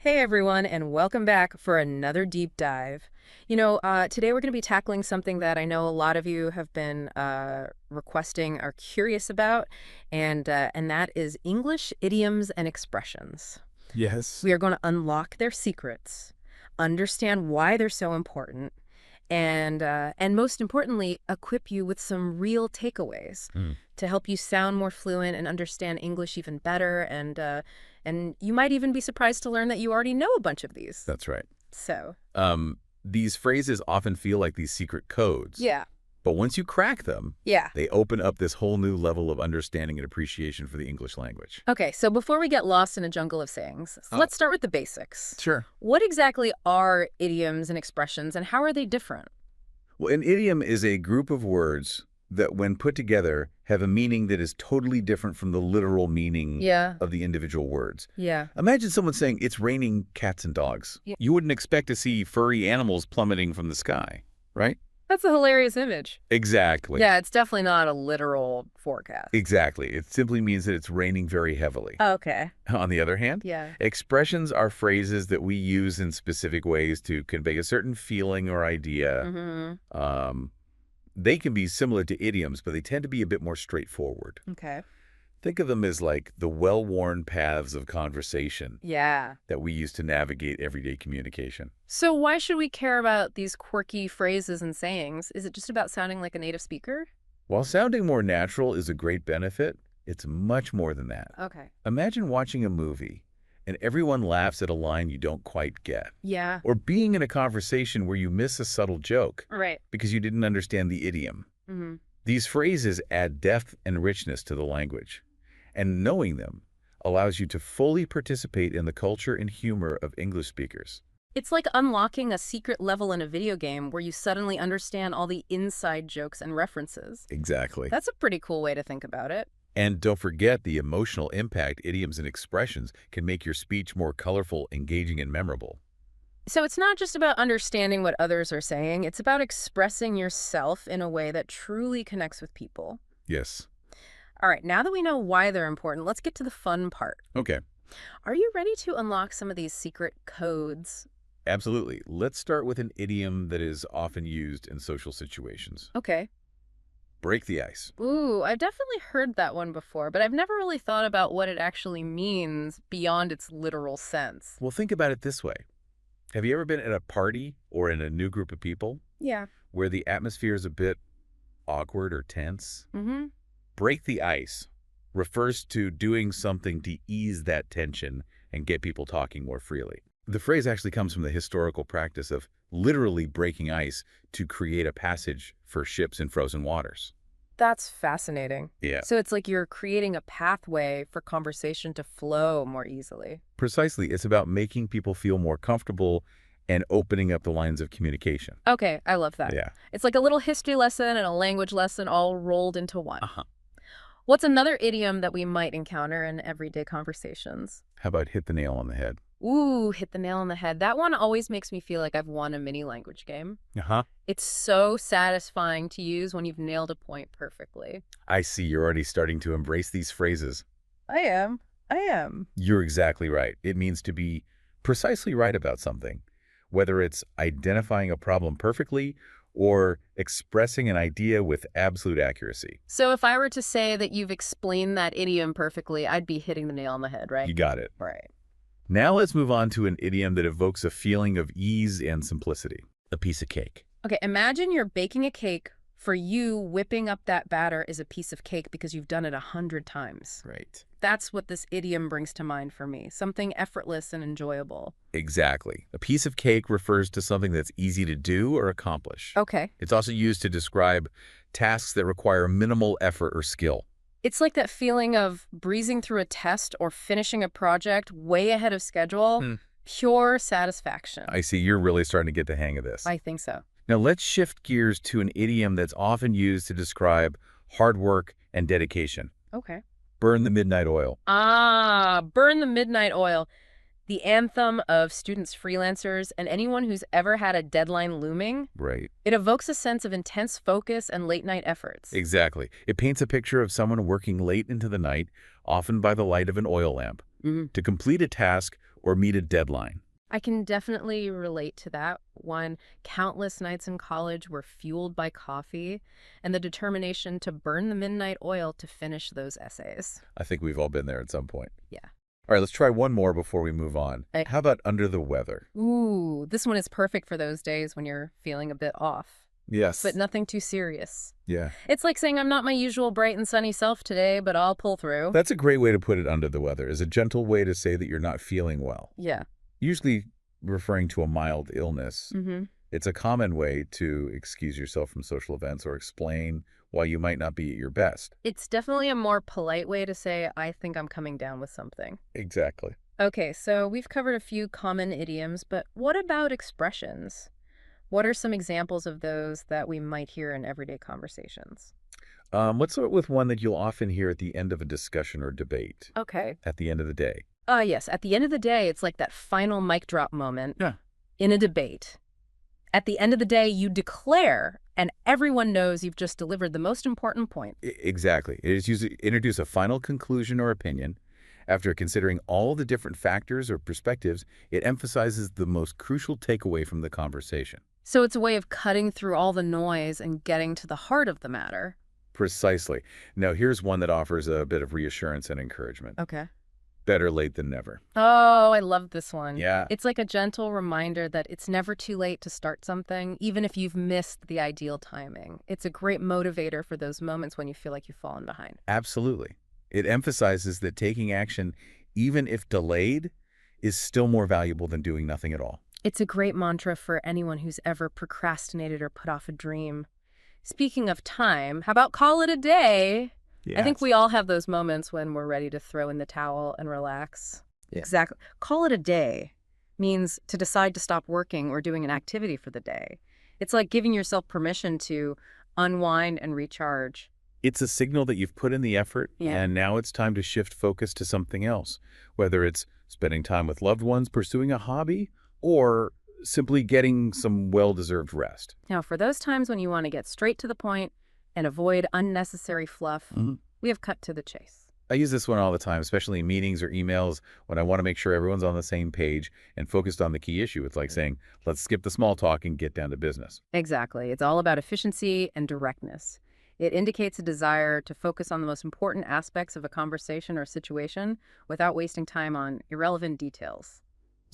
Hey everyone, and welcome back for another deep dive. Today we're going to be tackling something that I know a lot of you have been requesting, are curious about, and that is English idioms and expressions. Yes. We are going to unlock their secrets, understand why they're so important, and most importantly, equip you with some real takeaways Mm, to help you sound more fluent and understand English even better. And you might even be surprised to learn that you already know a bunch of these. that's right. So, These phrases often feel like these secret codes, yeah, but once you crack them, yeah. they open up this whole new level of understanding and appreciation for the English language. Okay, so before we get lost in a jungle of sayings, Oh, let's start with the basics. sure. What exactly are idioms and expressions, and how are they different? Well, an idiom is a group of words that, when put together, have a meaning that is totally different from the literal meaning Yeah, of the individual words. yeah. Imagine someone saying, "It's raining cats and dogs." Yeah. You wouldn't expect to see furry animals plummeting from the sky, right? That's a hilarious image. Exactly. Yeah, it's definitely not a literal forecast. Exactly. It simply means that it's raining very heavily. Okay. On the other hand, Yeah. expressions are phrases that we use in specific ways to convey a certain feeling or idea. Mm-hmm. Um, they can be similar to idioms, but they tend to be a bit more straightforward. Okay. Think of them as like the well-worn paths of conversation Yeah. that we use to navigate everyday communication. So why should we care about these quirky phrases and sayings? Is it just about sounding like a native speaker? While sounding more natural is a great benefit, it's much more than that. Okay. Imagine watching a movie and everyone laughs at a line you don't quite get. Yeah. Or being in a conversation where you miss a subtle joke Right. because you didn't understand the idiom. Mm-hmm. These phrases add depth and richness to the language, and knowing them allows you to fully participate in the culture and humor of English speakers. It's like unlocking a secret level in a video game where you suddenly understand all the inside jokes and references. Exactly. That's a pretty cool way to think about it. And don't forget the emotional impact idioms and expressions can make your speech more colorful, engaging, and memorable. So it's not just about understanding what others are saying, it's about expressing yourself in a way that truly connects with people. Yes. All right, now that we know why they're important, let's get to the fun part. Okay. Are you ready to unlock some of these secret codes? Absolutely. Let's start with an idiom that is often used in social situations. Okay. Break the ice. Ooh, I've definitely heard that one before, but I've never really thought about what it actually means beyond its literal sense. Well, think about it this way. Have you ever been at a party or in a new group of people Yeah. where the atmosphere is a bit awkward or tense? Mm-hmm. Break the ice refers to doing something to ease that tension and get people talking more freely. The phrase actually comes from the historical practice of literally breaking ice to create a passage for ships in frozen waters. That's fascinating. Yeah, So it's like you're creating a pathway for conversation to flow more easily. precisely. It's about making people feel more comfortable and opening up the lines of communication. Okay, I love that. Yeah. It's like a little history lesson and a language lesson all rolled into one. Uh-huh. What's another idiom that we might encounter in everyday conversations? How about hit the nail on the head? Ooh, hit the nail on the head. That one always makes me feel like I've won a mini language game. Uh-huh. It's so satisfying to use when you've nailed a point perfectly. I see you're already starting to embrace these phrases. I am. I am. You're exactly right. It means to be precisely right about something, whether it's identifying a problem perfectly or expressing an idea with absolute accuracy. So if I were to say that you've explained that idiom perfectly, I'd be hitting the nail on the head, right? You got it. Right. Now let's move on to an idiom that evokes a feeling of ease and simplicity. A piece of cake. Okay, imagine you're baking a cake. For you, whipping up that batter is a piece of cake because you've done it 100 times. Right. That's what this idiom brings to mind for me. Something effortless and enjoyable. Exactly. A piece of cake refers to something that's easy to do or accomplish. Okay. It's also used to describe tasks that require minimal effort or skill. It's like that feeling of breezing through a test or finishing a project way ahead of schedule. Hmm. Pure satisfaction. I see you're really starting to get the hang of this. I think so. Now let's shift gears to an idiom that's often used to describe hard work and dedication. Okay. Burn the midnight oil. Ah, burn the midnight oil. The anthem of students, freelancers, and anyone who's ever had a deadline looming. Right. It evokes a sense of intense focus and late-night efforts. Exactly. It paints a picture of someone working late into the night, often by the light of an oil lamp, Mhm. to complete a task or meet a deadline. I can definitely relate to that one. Countless nights in college were fueled by coffee and the determination to burn the midnight oil to finish those essays. I think we've all been there at some point. Yeah. All right, let's try one more before we move on. I, How about under the weather? ooh, this one is perfect for those days when you're feeling a bit off, but Yes. nothing too serious. Yeah. It's like saying I'm not my usual bright and sunny self today, but I'll pull through. That's a great way to put it, under the weather, is a gentle way to say that you're not feeling well. Yeah. Usually referring to a mild illness. Mm-hmm. It's a common way to excuse yourself from social events or explain why you might not be at your best. It's definitely a more polite way to say I think I'm coming down with something. Exactly. Okay, so we've covered a few common idioms, but what about expressions? What are some examples of those that we might hear in everyday conversations? Let's start with one that you'll often hear at the end of a discussion or debate, Okay. at the end of the day. Yes, at the end of the day, it's like that final mic drop moment Yeah. in a debate. At the end of the day, you declare, and everyone knows you've just delivered the most important point. Exactly. It is used to introduce a final conclusion or opinion. After considering all the different factors or perspectives, it emphasizes the most crucial takeaway from the conversation. So it's a way of cutting through all the noise and getting to the heart of the matter. Precisely. Now, here's one that offers a bit of reassurance and encouragement. Okay. Better late than never. Oh, I love this one. Yeah. It's like a gentle reminder that it's never too late to start something, even if you've missed the ideal timing. It's a great motivator for those moments when you feel like you've fallen behind. Absolutely. It emphasizes that taking action, even if delayed, is still more valuable than doing nothing at all. It's a great mantra for anyone who's ever procrastinated or put off a dream. Speaking of time, how about call it a day? I think we all have those moments when we're ready to throw in the towel and relax. Yeah. Exactly. Call it a day means to decide to stop working or doing an activity for the day. It's like giving yourself permission to unwind and recharge. It's a signal that you've put in the effort, Yeah. and now it's time to shift focus to something else, whether it's spending time with loved ones, pursuing a hobby, or simply getting some well-deserved rest. Now, for those times when you want to get straight to the point and avoid unnecessary fluff, we have cut to the chase. I use this one all the time, especially in meetings or emails when I want to make sure everyone's on the same page and focused on the key issue. It's like saying, let's skip the small talk and get down to business. Exactly. It's all about efficiency and directness. It indicates a desire to focus on the most important aspects of a conversation or situation without wasting time on irrelevant details.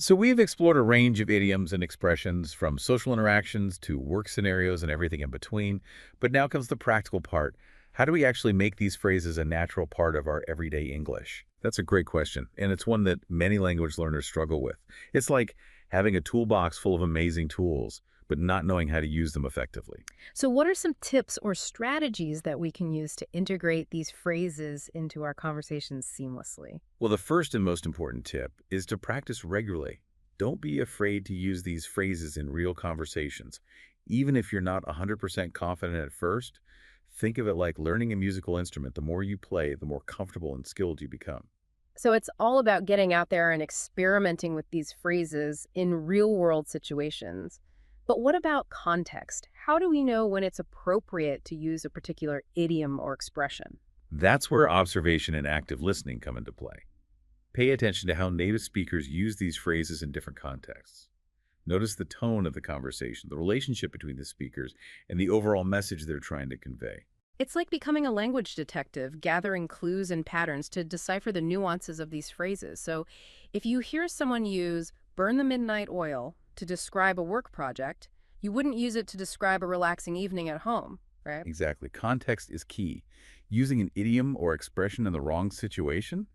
So we've explored a range of idioms and expressions, from social interactions to work scenarios and everything in between. But now comes the practical part. How do we actually make these phrases a natural part of our everyday English? That's a great question, and it's one that many language learners struggle with. It's like having a toolbox full of amazing tools, but not knowing how to use them effectively. So, what are some tips or strategies that we can use to integrate these phrases into our conversations seamlessly? Well, the first and most important tip is to practice regularly. Don't be afraid to use these phrases in real conversations. Even if you're not 100% confident at first, think of it like learning a musical instrument. The more you play, the more comfortable and skilled you become. So, it's all about getting out there and experimenting with these phrases in real world situations. But what about context? How do we know when it's appropriate to use a particular idiom or expression? That's where observation and active listening come into play. Pay attention to how native speakers use these phrases in different contexts. Notice the tone of the conversation, the relationship between the speakers, and the overall message they're trying to convey. It's like becoming a language detective, gathering clues and patterns to decipher the nuances of these phrases. So, if you hear someone use burn the midnight oil to describe a work project, you wouldn't use it to describe a relaxing evening at home, right? Exactly. Context is key. Using an idiom or expression in the wrong situation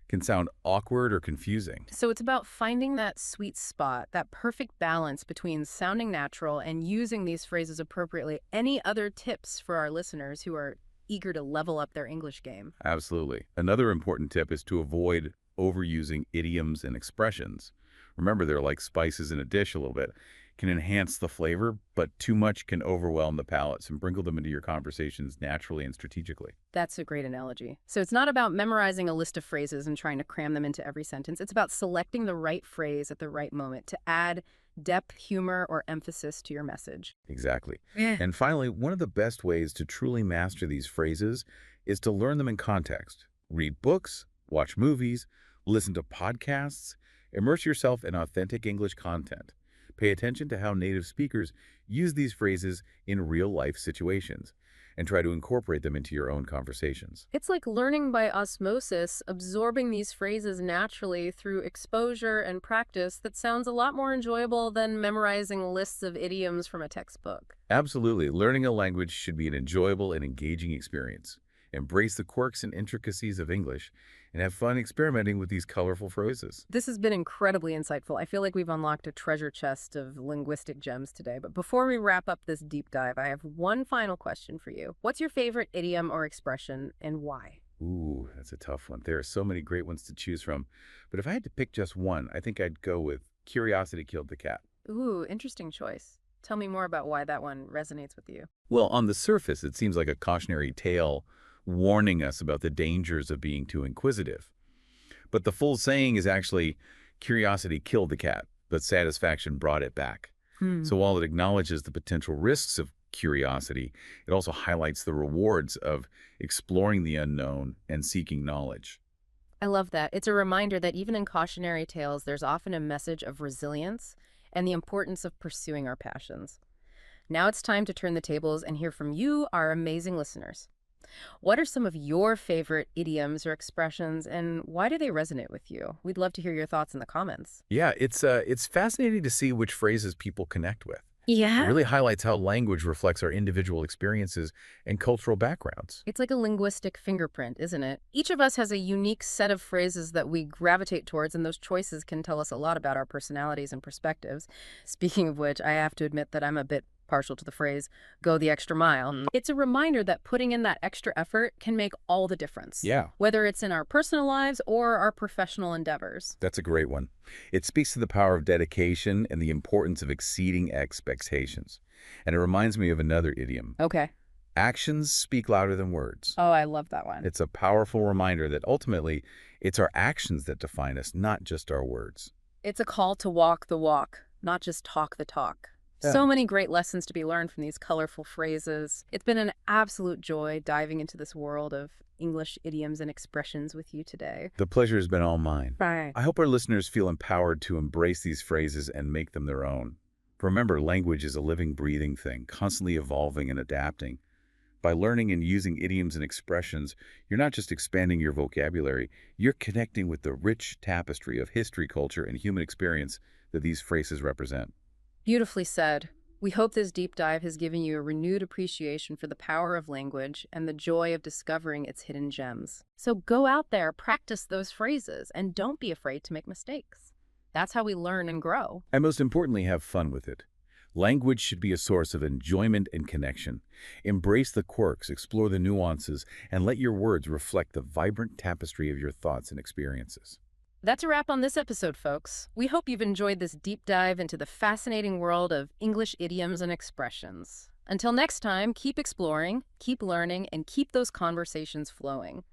can sound awkward or confusing. So it's about finding that sweet spot, that perfect balance between sounding natural and using these phrases appropriately. Any other tips for our listeners who are eager to level up their English game? Absolutely. Another important tip is to avoid overusing idioms and expressions. Remember, they're like spices in a dish a little bit. Can enhance the flavor, but too much can overwhelm the palate. So sprinkle them into your conversations naturally and strategically. That's a great analogy. So it's not about memorizing a list of phrases and trying to cram them into every sentence. It's about selecting the right phrase at the right moment to add depth, humor, or emphasis to your message. Exactly. Yeah. And finally, one of the best ways to truly master these phrases is to learn them in context. Read books, watch movies, listen to podcasts. Immerse yourself in authentic English content. Pay attention to how native speakers use these phrases in real-life situations, and try to incorporate them into your own conversations. It's like learning by osmosis, absorbing these phrases naturally through exposure and practice that sounds a lot more enjoyable than memorizing lists of idioms from a textbook. Absolutely, learning a language should be an enjoyable and engaging experience. Embrace the quirks and intricacies of English, and have fun experimenting with these colorful phrases. This has been incredibly insightful. I feel like we've unlocked a treasure chest of linguistic gems today. But before we wrap up this deep dive, I have one final question for you. What's your favorite idiom or expression and why? Ooh, that's a tough one. There are so many great ones to choose from. But if I had to pick just one, I think I'd go with curiosity killed the cat. Ooh, interesting choice. Tell me more about why that one resonates with you. Well, on the surface, it seems like a cautionary tale warning us about the dangers of being too inquisitive. But the full saying is actually, curiosity killed the cat, but satisfaction brought it back. Hmm. So while it acknowledges the potential risks of curiosity, it also highlights the rewards of exploring the unknown and seeking knowledge. I love that. It's a reminder that even in cautionary tales, there's often a message of resilience and the importance of pursuing our passions. Now it's time to turn the tables and hear from you, our amazing listeners. What are some of your favorite idioms or expressions, and why do they resonate with you? We'd love to hear your thoughts in the comments. Yeah, it's fascinating to see which phrases people connect with. It Yeah. really highlights how language reflects our individual experiences and cultural backgrounds. It's like a linguistic fingerprint, isn't it? Each of us has a unique set of phrases that we gravitate towards, and those choices can tell us a lot about our personalities and perspectives. Speaking of which, I have to admit that I'm a bit partial to the phrase, go the extra mile. It's a reminder that putting in that extra effort can make all the difference, Yeah, whether it's in our personal lives or our professional endeavors. that's a great one. It speaks to the power of dedication and the importance of exceeding expectations. And it reminds me of another idiom. Okay. Actions speak louder than words. Oh, I love that one. It's a powerful reminder that ultimately it's our actions that define us, not just our words. It's a call to walk the walk, not just talk the talk. Yeah. So many great lessons to be learned from these colorful phrases. It's been an absolute joy diving into this world of English idioms and expressions with you today. The pleasure has been all mine. Right. I hope our listeners feel empowered to embrace these phrases and make them their own. Remember, language is a living, breathing thing, constantly evolving and adapting. By learning and using idioms and expressions, you're not just expanding your vocabulary, you're connecting with the rich tapestry of history, culture, and human experience that these phrases represent. Beautifully said. We hope this deep dive has given you a renewed appreciation for the power of language and the joy of discovering its hidden gems. So go out there, practice those phrases, and don't be afraid to make mistakes. That's how we learn and grow. And most importantly, have fun with it. Language should be a source of enjoyment and connection. Embrace the quirks, explore the nuances, and let your words reflect the vibrant tapestry of your thoughts and experiences. That's a wrap on this episode, folks. We hope you've enjoyed this deep dive into the fascinating world of English idioms and expressions. Until next time, keep exploring, keep learning, and keep those conversations flowing.